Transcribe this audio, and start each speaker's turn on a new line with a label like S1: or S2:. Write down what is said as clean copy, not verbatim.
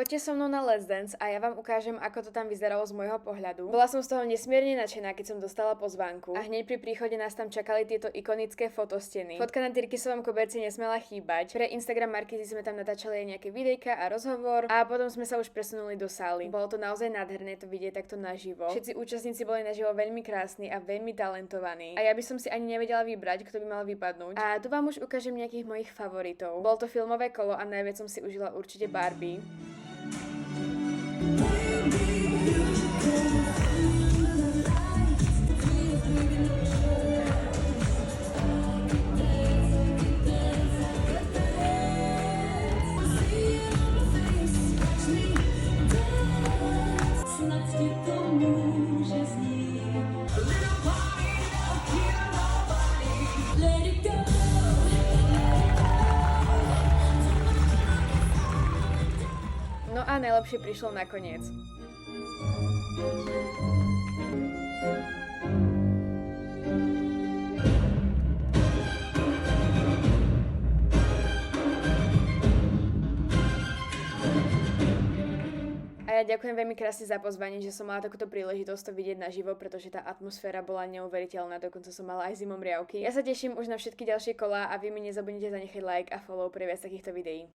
S1: Poďte so mnou na Let's Dance a ja vám ukážem, ako to tam vyzeralo z môjho pohľadu. Bola som z toho nesmierne nadšená, keď som dostala pozvánku a hneď pri príchode nás tam čakali tieto ikonické fotosteny. Fotka na Tyrkisovom koberci nesmela chýbať. Pre Instagram Markízy sme tam natáčali aj nejaké videjka a rozhovor a potom sme sa už presunuli do sály. Bolo to naozaj nádherné to vidieť takto naživo. Všetci účastníci boli naživo veľmi krásni a veľmi talentovaní. A ja by som si ani nevedela vybrať, kto by mal vypadnúť. A tu vám už ukážem nejakých mojich favoritov. Bol to filmové kolo a najviac som si užila určite Barbie. No a najlepšie prišlo nakoniec. A ja ďakujem veľmi krásne za pozvanie, že som mala takúto príležitosť to vidieť naživo, pretože tá atmosféra bola neuveriteľná, dokonca som mala aj zimomriavky. Ja sa teším už na všetky ďalšie kolá a vy mi nezabudnite zanechať like a follow pre viac takýchto videí.